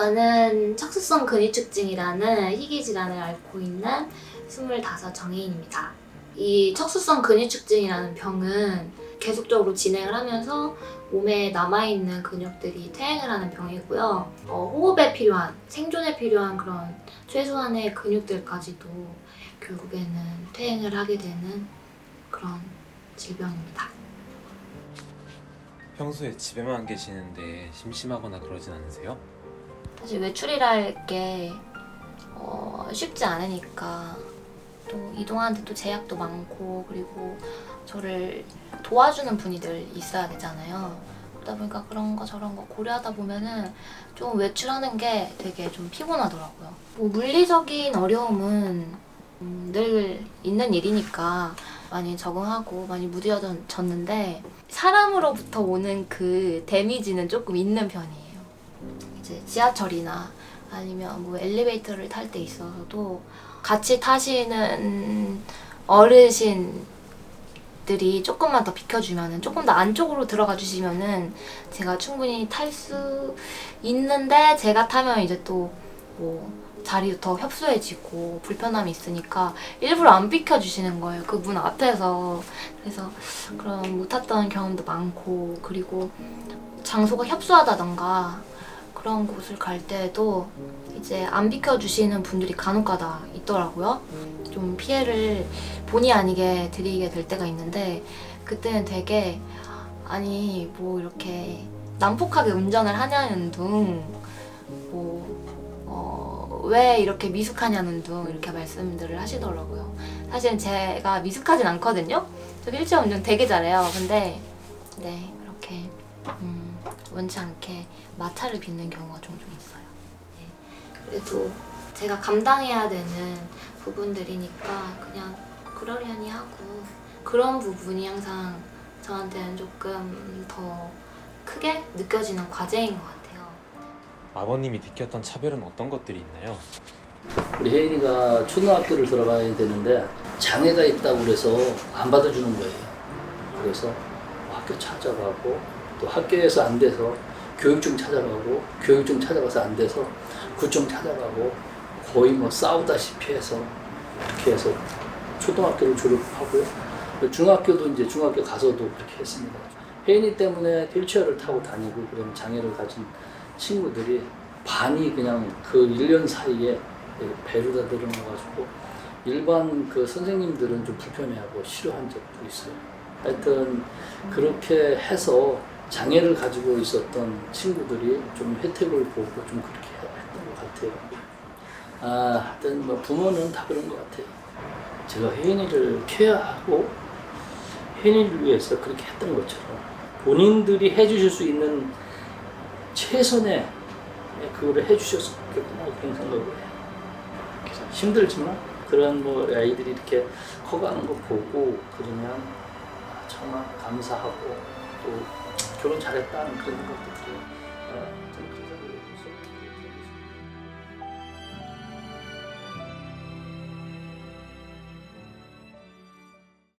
저는 척수성 근위축증이라는 희귀 질환을 앓고 있는 25 정혜인입니다. 이 척수성 근위축증이라는 병은 계속적으로 진행을 하면서 몸에 남아있는 근육들이 퇴행을 하는 병이고요. 호흡에 필요한, 생존에 필요한 그런 최소한의 근육들까지도 결국에는 퇴행을 하게 되는 그런 질병입니다. 평소에 집에만 계시는데 심심하거나 그러진 않으세요? 사실 외출이랄 게 쉽지 않으니까 또 이동하는데 또 제약도 많고 그리고 저를 도와주는 분이들 있어야 되잖아요. 그러다 보니까 그런 거 저런 거 고려하다 보면은 좀 외출하는 게 되게 좀 피곤하더라고요. 뭐 물리적인 어려움은 늘 있는 일이니까 많이 적응하고 많이 무뎌졌는데 사람으로부터 오는 그 데미지는 조금 있는 편이에요. 이제 지하철이나 아니면 뭐 엘리베이터를 탈 때 있어서도 같이 타시는 어르신들이 조금만 더 비켜주면은 조금 더 안쪽으로 들어가 주시면은 제가 충분히 탈 수 있는데 제가 타면 이제 또 뭐 자리도 더 협소해지고 불편함이 있으니까 일부러 안 비켜주시는 거예요. 그 문 앞에서. 그래서 그런 못 탔던 경험도 많고 그리고 장소가 협소하다던가 그런 곳을 갈 때에도 이제 안 비켜주시는 분들이 간혹가다 있더라고요. 좀 피해를 본의 아니게 드리게 될 때가 있는데 그때는 되게 아니 뭐 이렇게 난폭하게 운전을 하냐는 둥 왜 이렇게 미숙하냐는 둥 이렇게 말씀들을 하시더라고요. 사실은 제가 미숙하진 않거든요. 저 휠체어 운전 되게 잘해요. 근데 네 그렇게 원치 않게 마찰을 빚는 경우가 종종 있어요. 네. 그래도 제가 감당해야 되는 부분들이니까 그냥 그러려니 하고 그런 부분이 항상 저한테는 조금 더 크게 느껴지는 과제인 것 같아요. 아버님이 느꼈던 차별은 어떤 것들이 있나요? 우리 혜인이가 초등학교를 들어가야 되는데 장애가 있다고 그래서 안 받아주는 거예요. 그래서 학교 찾아가고 또 학교에서 안 돼서 교육청 찾아가고 교육청 찾아가서 안 돼서 구청 찾아가고 거의 뭐 싸우다시피 해서 그렇게 해서 초등학교를 졸업하고요. 중학교도 이제 중학교 가서도 그렇게 했습니다. 혜인이 때문에 휠체어를 타고 다니고 그런 장애를 가진 친구들이 반이 그냥 그 1년 사이에 배로 다 늘어나가지고 일반 그 선생님들은 좀 불편해하고 싫어한 적도 있어요. 하여튼 그렇게 해서 장애를 가지고 있었던 친구들이 좀 혜택을 보고 좀 그렇게 했던 것 같아요. 하여튼 뭐 부모는 다 그런 것 같아요. 제가 혜인이를 케어하고 혜인이를 위해서 그렇게 했던 것처럼 본인들이 해주실 수 있는 최선의 그거를 해주셨겠구나 그런 생각을 해요. 힘들지만 그런 뭐 아이들이 이렇게 커가는 거 보고 그러면 정말 감사하고 또 결혼 잘했다는 그런 생각도 들어요.